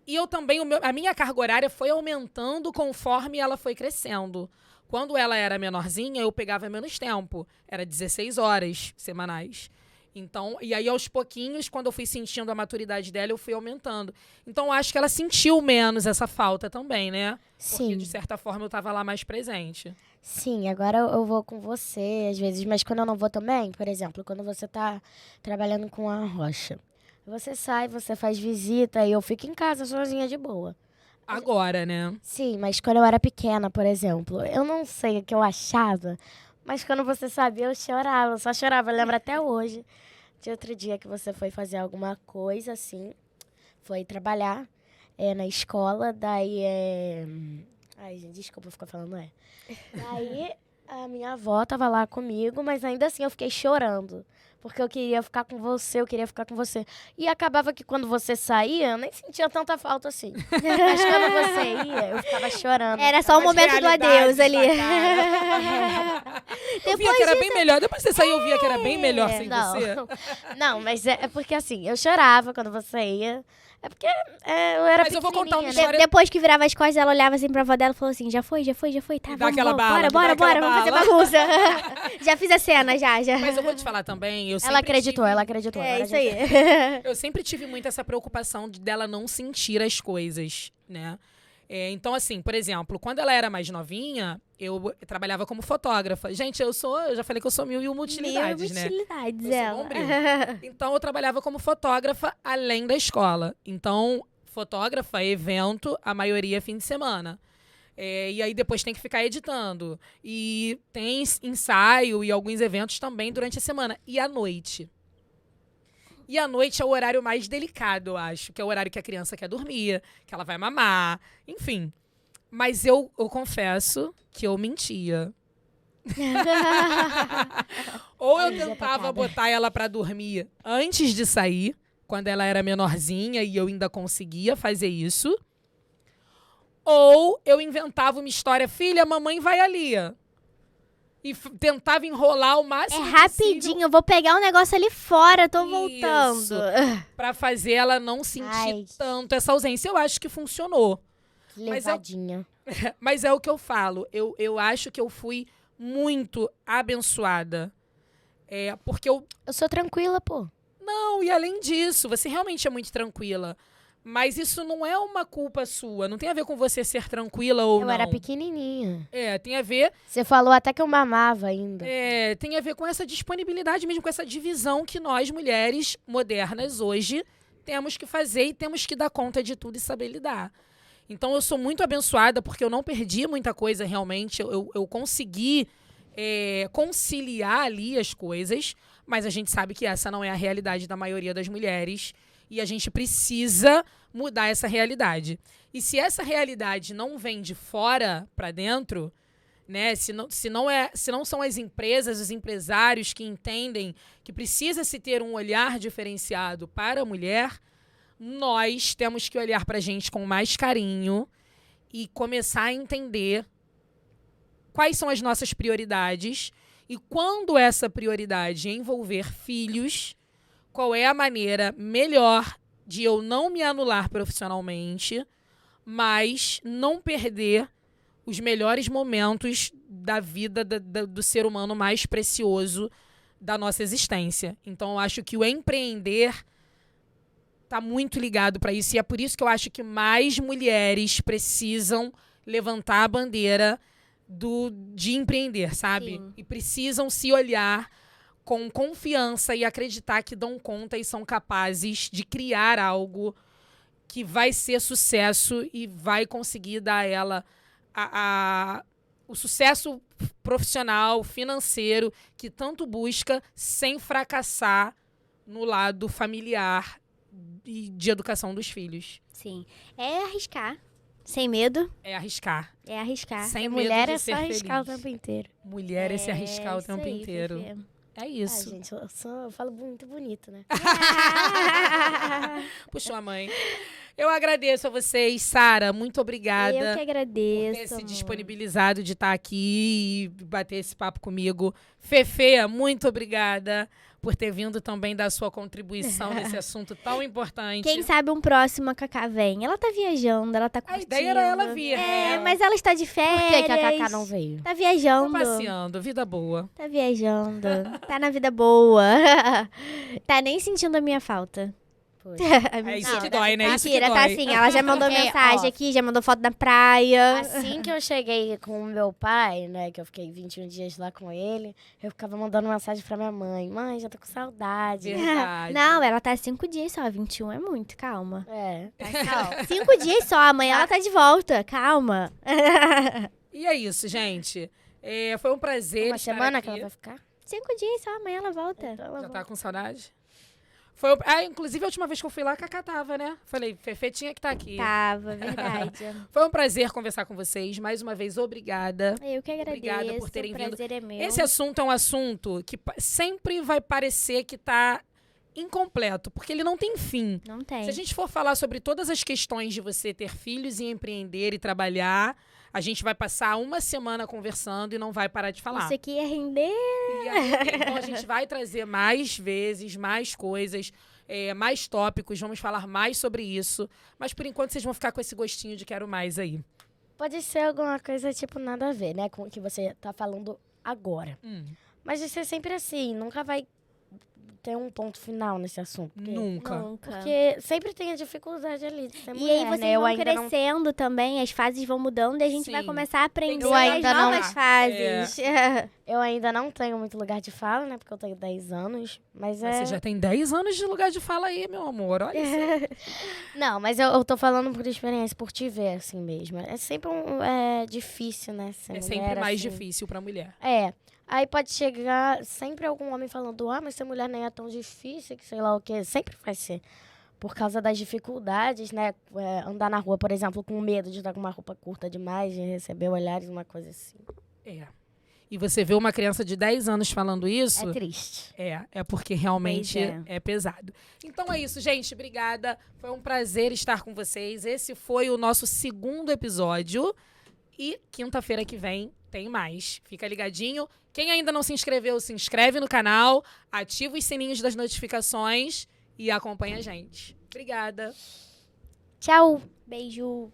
Speaker 1: E eu também, a minha carga horária foi aumentando conforme ela foi crescendo. Quando ela era menorzinha, eu pegava menos tempo. Era 16 horas semanais. Então, e aí, aos pouquinhos, quando eu fui sentindo a maturidade dela, eu fui aumentando. Então, eu acho que ela sentiu menos essa falta também, né? Porque,
Speaker 3: Sim.
Speaker 1: de certa forma, eu estava lá mais presente.
Speaker 3: Sim, agora eu vou com você, às vezes, mas quando eu não vou também, por exemplo, quando você tá trabalhando com a rocha, você sai, você faz visita e eu fico em casa sozinha de boa.
Speaker 1: Agora, né?
Speaker 3: Sim, mas quando eu era pequena, por exemplo, eu não sei o que eu achava, mas quando você sabia, eu chorava, eu só chorava, eu lembro até hoje. De outro dia que você foi fazer alguma coisa, assim, foi trabalhar na escola, daí Ai, gente, desculpa ficar falando Daí a minha avó tava lá comigo, mas ainda assim eu fiquei chorando. Porque eu queria ficar com você, eu queria ficar com você. E acabava que quando você saía, eu nem sentia tanta falta assim. Mas quando você ia, eu ficava chorando.
Speaker 2: Era só o momento do adeus ali.
Speaker 1: Eu via que era bem melhor. Depois que você saiu, eu via que era bem melhor sem você.
Speaker 3: Não, mas é porque assim, eu chorava quando você ia. É porque eu era
Speaker 1: Mas eu vou contar uma
Speaker 3: pequenininha, né?
Speaker 1: história.
Speaker 2: Depois que virava as costas, ela olhava assim pra avó dela e falou assim, já foi, tá,
Speaker 1: Dá
Speaker 2: vamos,
Speaker 1: aquela
Speaker 2: vamos,
Speaker 1: bala,
Speaker 2: bora,
Speaker 1: dá aquela
Speaker 2: vamos fazer
Speaker 1: bala.
Speaker 2: bagunça. Já fiz a cena, já.
Speaker 1: Mas eu vou te falar também, eu sempre
Speaker 3: Ela acreditou.
Speaker 2: É
Speaker 3: agora a
Speaker 2: isso
Speaker 3: gente-
Speaker 2: aí.
Speaker 1: Eu sempre tive muito essa preocupação dela não sentir as coisas, né? Então, assim, por exemplo, quando ela era mais novinha, eu trabalhava como fotógrafa. Gente, eu já falei que eu sou 1001 utilidades, né?
Speaker 2: Utilidades,
Speaker 1: Eu sou
Speaker 2: ela.
Speaker 1: bombril. Então, eu trabalhava como fotógrafa além da escola. Então, fotógrafa, evento, a maioria é fim de semana. E aí depois tem que ficar editando. E tem ensaio e alguns eventos também durante a semana. E à noite. E à noite é o horário mais delicado, eu acho. Que é o horário que a criança quer dormir, que ela vai mamar, enfim. Mas eu confesso que eu mentia. Ou eu tentava botar ela pra dormir antes de sair, quando ela era menorzinha e eu ainda conseguia fazer isso. Ou eu inventava uma história, filha, a mamãe vai ali. E tentava enrolar o máximo
Speaker 2: rapidinho,
Speaker 1: possível
Speaker 2: eu vou pegar um negócio ali fora, tô
Speaker 1: Isso.
Speaker 2: voltando.
Speaker 1: pra fazer ela não sentir
Speaker 3: Ai.
Speaker 1: tanto essa ausência. Eu acho que funcionou.
Speaker 3: Que
Speaker 1: Mas
Speaker 3: levadinha.
Speaker 1: Mas é o que eu falo. Eu acho que eu fui muito abençoada. Porque eu...
Speaker 3: Eu sou tranquila, pô.
Speaker 1: Não, e além disso, você realmente é muito tranquila. Mas isso não é uma culpa sua. Não tem a ver com você ser tranquila ou
Speaker 3: Eu
Speaker 1: não.
Speaker 3: era pequenininha.
Speaker 1: Tem a ver...
Speaker 3: Você falou até que eu mamava ainda.
Speaker 1: Tem a ver com essa disponibilidade mesmo, com essa divisão que nós, mulheres modernas, hoje, temos que fazer e temos que dar conta de tudo e saber lidar. Então, eu sou muito abençoada porque eu não perdi muita coisa, realmente. Eu consegui conciliar ali as coisas, mas a gente sabe que essa não é a realidade da maioria das mulheres e a gente precisa mudar essa realidade. E se essa realidade não vem de fora para dentro, né? Se não são as empresas, os empresários que entendem que precisa se ter um olhar diferenciado para a mulher, nós temos que olhar para a gente com mais carinho e começar a entender quais são as nossas prioridades e quando essa prioridade envolver filhos, qual é a maneira melhor de eu não me anular profissionalmente, mas não perder os melhores momentos da vida do ser humano mais precioso da nossa existência. Então, eu acho que o empreender está muito ligado para isso. E é por isso que eu acho que mais mulheres precisam levantar a bandeira de empreender, sabe?
Speaker 2: Sim.
Speaker 1: E precisam se olhar com confiança e acreditar que dão conta e são capazes de criar algo que vai ser sucesso e vai conseguir dar a ela o sucesso profissional, financeiro, que tanto busca, sem fracassar no lado familiar e de educação dos filhos.
Speaker 2: Sim. É arriscar. Sem medo.
Speaker 1: É arriscar.
Speaker 2: É arriscar.
Speaker 1: Sem
Speaker 3: Mulher
Speaker 1: medo de
Speaker 3: é
Speaker 1: ser
Speaker 3: só arriscar
Speaker 1: feliz.
Speaker 3: o tempo inteiro.
Speaker 1: Mulher é se arriscar o
Speaker 2: isso
Speaker 1: tempo
Speaker 2: aí,
Speaker 1: inteiro.
Speaker 2: Fefê.
Speaker 1: É isso.
Speaker 3: Gente, eu falo muito bonito, né?
Speaker 1: Puxou a mãe. Eu agradeço a vocês, Sara. Muito obrigada.
Speaker 2: Eu que
Speaker 1: Por ter
Speaker 2: agradeço.
Speaker 1: se
Speaker 2: amor.
Speaker 1: disponibilizado de estar aqui e bater esse papo comigo. Fefe, muito obrigada por ter vindo também dar sua contribuição nesse assunto tão importante.
Speaker 2: Quem sabe um próximo a Cacá vem. Ela tá viajando, ela tá
Speaker 1: A
Speaker 2: curtindo.
Speaker 1: ideia era ela vir, né?
Speaker 2: Mas ela está de férias.
Speaker 3: Por que que a Cacá não veio?
Speaker 2: Tá
Speaker 1: Tô
Speaker 2: viajando.
Speaker 1: passeando, vida boa.
Speaker 2: Tá viajando. Tá na vida boa. Tá nem sentindo a minha falta.
Speaker 3: Poxa.
Speaker 1: É isso
Speaker 2: Não,
Speaker 1: que dói, né? Isso que
Speaker 2: Mentira,
Speaker 1: dói.
Speaker 2: tá assim. Ela já mandou
Speaker 3: Porque,
Speaker 2: mensagem
Speaker 3: ó,
Speaker 2: aqui, já mandou foto da praia.
Speaker 3: Assim que eu cheguei com o meu pai, né, que eu fiquei 21 dias lá com ele, eu ficava mandando mensagem pra minha mãe. Mãe, já tô com saudade.
Speaker 1: Verdade.
Speaker 2: Não, ela tá 5 dias só. 21 é muito, calma.
Speaker 3: É.
Speaker 2: Calma. 5 dias só, amanhã ela tá de volta. Calma.
Speaker 1: E é isso, gente. Foi um prazer
Speaker 3: Uma
Speaker 1: estar
Speaker 3: semana
Speaker 1: aqui.
Speaker 3: que ela vai ficar?
Speaker 2: 5 dias só, amanhã ela volta.
Speaker 3: Então ela
Speaker 1: Já
Speaker 3: volta.
Speaker 1: tá com saudade? Inclusive, a última vez que eu fui lá, a Cacá tava, né? Falei, Fefe tinha que estar aqui.
Speaker 2: Tava, verdade.
Speaker 1: Foi um prazer conversar com vocês. Mais uma vez, obrigada.
Speaker 2: Eu que agradeço.
Speaker 1: Obrigada por terem
Speaker 2: o
Speaker 1: vindo.
Speaker 2: prazer é meu.
Speaker 1: Esse assunto é um assunto que sempre vai parecer que tá incompleto, porque ele não tem fim.
Speaker 2: Não tem.
Speaker 1: Se a gente for falar sobre todas as questões de você ter filhos e empreender e trabalhar, a gente vai passar uma semana conversando e não vai parar de falar.
Speaker 2: Isso aqui ia render.
Speaker 1: E aí, então a gente vai trazer mais vezes, mais coisas, mais tópicos, vamos falar mais sobre isso. Mas por enquanto vocês vão ficar com esse gostinho de quero mais aí.
Speaker 3: Pode ser alguma coisa, tipo, nada a ver, né, com o que você tá falando agora. Mas vai ser sempre assim, nunca vai ter um ponto final nesse assunto.
Speaker 1: Nunca.
Speaker 3: Porque sempre tem a dificuldade ali de ser
Speaker 2: E
Speaker 3: mulher,
Speaker 2: aí vocês
Speaker 3: né? Eu
Speaker 2: vão
Speaker 3: ainda não
Speaker 2: crescendo também, as fases vão mudando e a gente vai
Speaker 1: Sim.
Speaker 2: começar a aprender
Speaker 1: Eu
Speaker 2: as
Speaker 3: ainda não-
Speaker 2: novas fases.
Speaker 3: Eu ainda não tenho muito lugar de fala, né? Porque eu tenho 10 anos. Mas
Speaker 1: Mas você já tem 10 anos de lugar de fala aí, meu amor. Olha isso.
Speaker 3: Não, mas eu tô falando por experiência, por te ver, assim mesmo. É sempre difícil, né? Ser
Speaker 1: É
Speaker 3: mulher,
Speaker 1: sempre mais
Speaker 3: assim.
Speaker 1: difícil pra mulher.
Speaker 3: Aí pode chegar sempre algum homem falando, mas ser mulher nem é tão difícil, que sei lá o quê. Sempre vai ser. Por causa das dificuldades, né? Andar na rua, por exemplo, com medo de estar com uma roupa curta demais, de receber olhares, uma coisa assim.
Speaker 1: E você vê uma criança de 10 anos falando isso...
Speaker 3: É triste.
Speaker 1: É porque realmente
Speaker 2: Pois
Speaker 1: é pesado. Então é isso, gente. Obrigada. Foi um prazer estar com vocês. Esse foi o nosso 2º episódio. E quinta-feira que vem tem mais. Fica ligadinho. Quem ainda não se inscreveu, se inscreve no canal, ativa os sininhos das notificações e acompanha a gente. Obrigada.
Speaker 3: Tchau!
Speaker 2: Beijo.